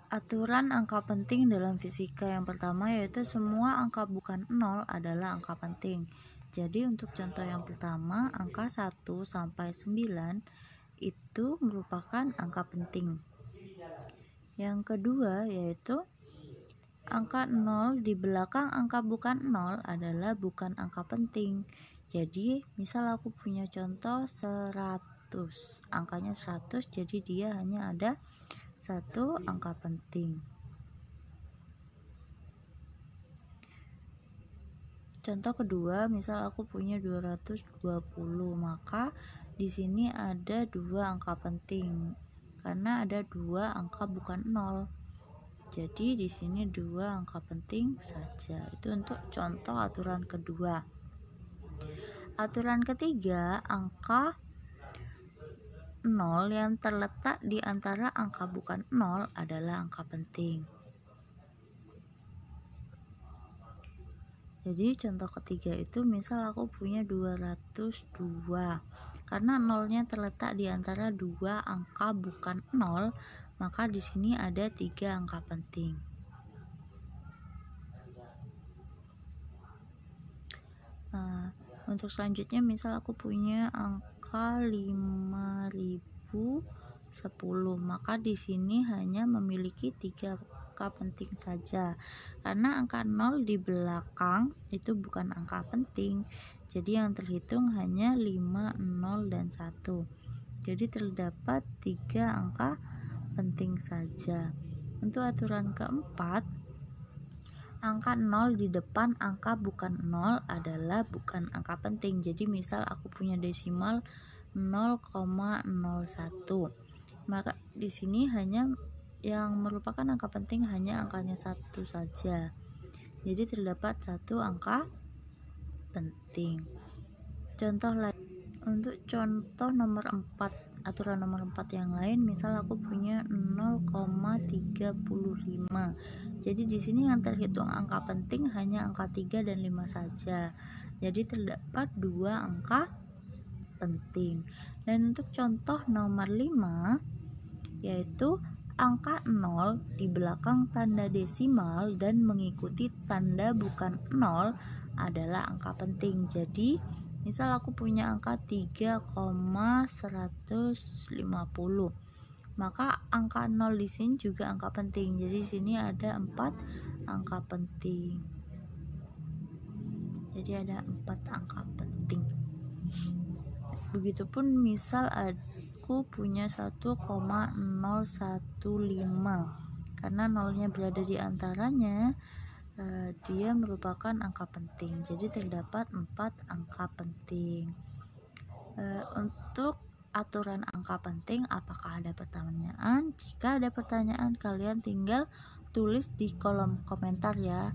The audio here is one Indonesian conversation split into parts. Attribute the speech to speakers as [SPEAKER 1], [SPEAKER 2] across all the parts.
[SPEAKER 1] Aturan angka penting dalam fisika yang pertama yaitu semua angka bukan 0 adalah angka penting. Jadi untuk contoh yang pertama, angka 1 sampai 9 itu merupakan angka penting. Yang kedua yaitu angka 0 di belakang angka bukan 0 adalah bukan angka penting. Jadi misal aku punya contoh 100, angkanya 100, jadi dia hanya ada satu angka penting. Contoh kedua, misal aku punya 220, maka di sini ada dua angka penting karena ada dua angka bukan 0. Jadi di sini dua angka penting saja. Itu untuk contoh aturan kedua. Aturan ketiga, angka 0 yang terletak di antara angka bukan 0 adalah angka penting. Jadi contoh ketiga itu misal aku punya 202. Karena nolnya terletak di antara dua angka bukan 0, maka di sini ada tiga angka penting. Untuk selanjutnya misal aku punya angka 5010, maka di sini hanya memiliki tiga angka penting saja karena angka 0 di belakang itu bukan angka penting, jadi yang terhitung hanya 5, 0, dan 1. Jadi terdapat tiga angka penting saja. Untuk aturan keempat, angka 0 di depan angka bukan 0 adalah bukan angka penting. Jadi misal aku punya desimal 0,01, maka di sini hanya yang merupakan angka penting hanya angkanya 1 saja. Jadi terdapat satu angka penting. Contoh lain, untuk contoh nomor 4, aturan nomor 4 yang lain, misal aku punya 0,35. Jadi di sini yang terhitung angka penting hanya angka 3 dan 5 saja. Jadi terdapat dua angka penting. Dan untuk contoh nomor 5 yaitu angka 0 di belakang tanda desimal dan mengikuti tanda bukan 0 adalah angka penting. Jadi misal aku punya angka 3,150, maka angka 0 di sini juga angka penting. Jadi di sini ada 4 angka penting. Jadi ada 4 angka penting. Begitupun misal aku punya 1,015, karena nolnya berada di antaranya, dia merupakan angka penting. Jadi terdapat 4 angka penting. Untuk aturan angka penting, apakah ada pertanyaan? Jika ada pertanyaan, kalian tinggal tulis di kolom komentar ya,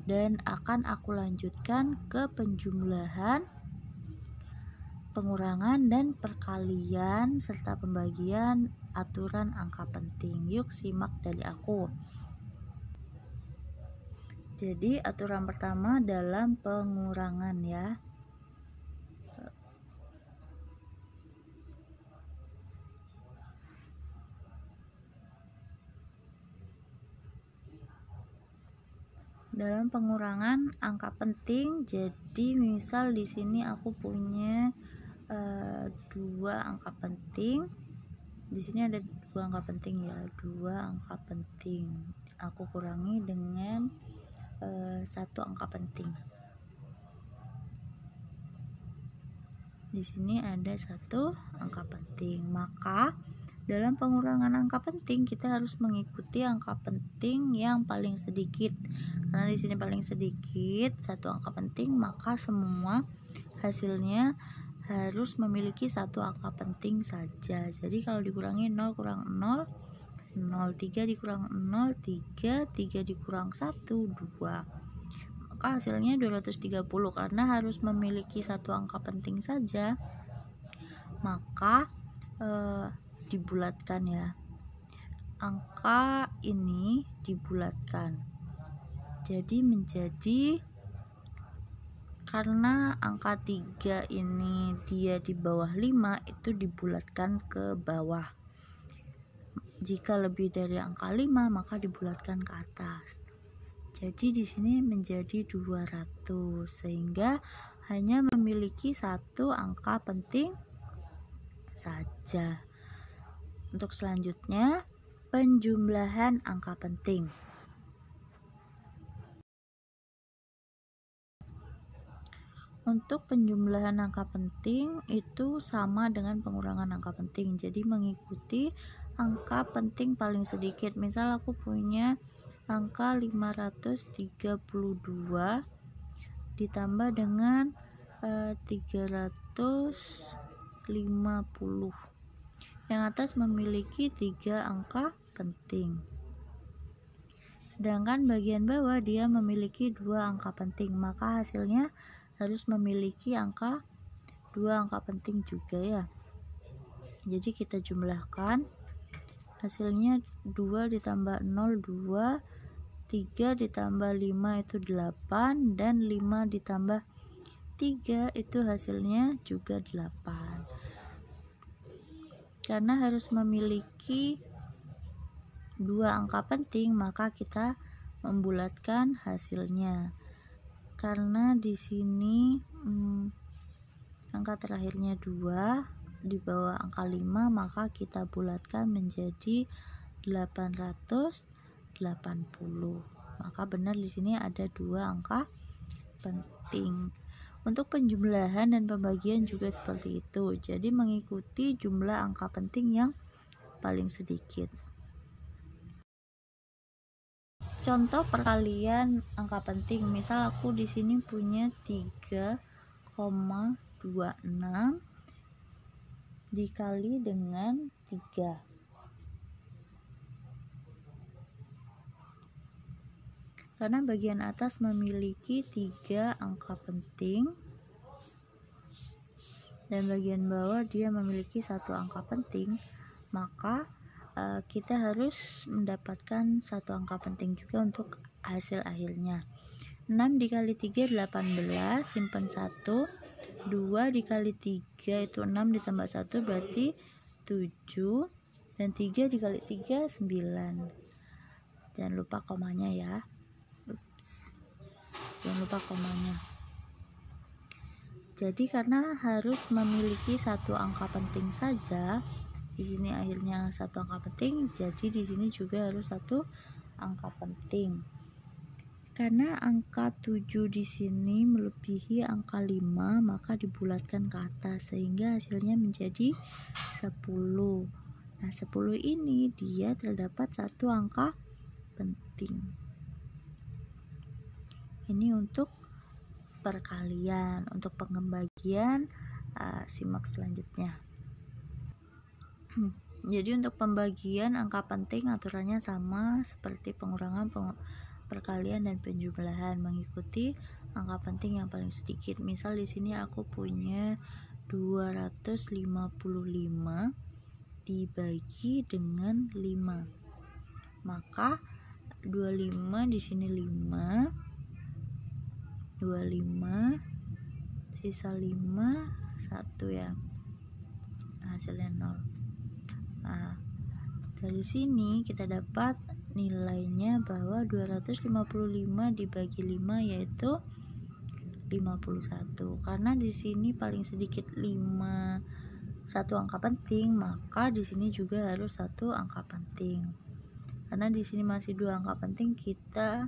[SPEAKER 1] dan akan aku lanjutkan ke penjumlahan, pengurangan, dan perkalian serta pembagian aturan angka penting. Yuk simak dari aku. Jadi aturan pertama dalam pengurangan ya. Dalam pengurangan angka penting, jadi misal di sini aku punya dua angka penting. Di sini ada dua angka penting ya, dua angka penting. Aku kurangi dengan satu angka penting. Di sini ada satu angka penting. Maka dalam pengurangan angka penting kita harus mengikuti angka penting yang paling sedikit. Karena di sini paling sedikit satu angka penting, maka semua hasilnya harus memiliki satu angka penting saja. Jadi kalau dikurangi 0 kurang 0, 0, 3 dikurang 0, 3, 3 dikurang 1, 2. Maka hasilnya 230 karena harus memiliki satu angka penting saja. Maka dibulatkan ya. Angka ini dibulatkan. Jadi menjadi, karena angka 3 ini dia di bawah 5, itu dibulatkan ke bawah. Jika lebih dari angka 5 maka dibulatkan ke atas. Jadi di sini menjadi 200 sehingga hanya memiliki satu angka penting saja. Untuk selanjutnya, penjumlahan angka penting. Untuk penjumlahan angka penting itu sama dengan pengurangan angka penting. Jadi mengikuti angka penting paling sedikit. Misal aku punya angka 532 ditambah dengan 350. Yang atas memiliki 3 angka penting. Sedangkan bagian bawah dia memiliki 2 angka penting, maka hasilnya harus memiliki 2 angka penting juga ya. Jadi kita jumlahkan, hasilnya 2 ditambah 0 2, 3 ditambah 5 itu 8, dan 5 ditambah 3 itu hasilnya juga 8. Karena harus memiliki 2 angka penting, maka kita membulatkan hasilnya. Karena di sini angka terakhirnya 2 di bawah angka 5, maka kita bulatkan menjadi 880. Maka benar di sini ada 2 angka penting. Untuk penjumlahan dan pembagian juga seperti itu. Jadi mengikuti jumlah angka penting yang paling sedikit. Contoh perkalian angka penting, misal aku di sini punya 3,26 dikali dengan 3. Karena bagian atas memiliki 3 angka penting dan bagian bawah dia memiliki 1 angka penting, maka kita harus mendapatkan 1 angka penting juga untuk hasil akhirnya. 6 dikali 3 18, simpan 1. 2 dikali 3 itu 6 ditambah 1 berarti 7, dan 3 dikali 3 9. Jangan lupa komanya ya. Jangan lupa komanya. Jadi karena harus memiliki 1 angka penting saja, di sini akhirnya 1 angka penting, jadi di sini juga harus 1 angka penting. Karena angka 7 di sini melebihi angka 5, maka dibulatkan ke atas sehingga hasilnya menjadi 10. Nah, 10 ini dia terdapat 1 angka penting. Ini untuk perkalian. Untuk pembagian simak selanjutnya. Jadi untuk pembagian angka penting aturannya sama seperti pengurangan, perkalian dan penjumlahan, mengikuti angka penting yang paling sedikit. Misal di sini aku punya 255 dibagi dengan 5. Maka 25 di sini 5, 25 sisa 5 1 ya. Hasilnya 0. Nah, dari sini kita dapat nilainya bahwa 255 dibagi 5 yaitu 51. Karena di sini paling sedikit 1 angka penting, maka di sini juga harus 1 angka penting. Karena di sini masih 2 angka penting, kita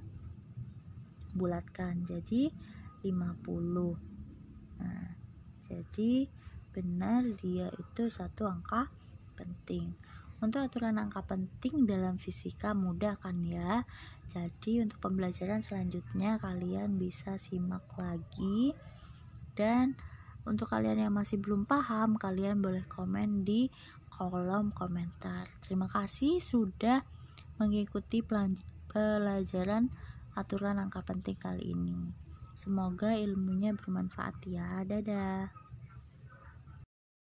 [SPEAKER 1] bulatkan jadi 50. Nah, jadi benar dia itu 1 angka penting. Untuk aturan angka penting dalam fisika mudah kan ya. Jadi untuk pembelajaran selanjutnya kalian bisa simak lagi, dan untuk kalian yang masih belum paham kalian boleh komen di kolom komentar. Terima kasih sudah mengikuti pelajaran aturan angka penting kali ini. Semoga ilmunya bermanfaat ya. Dadah.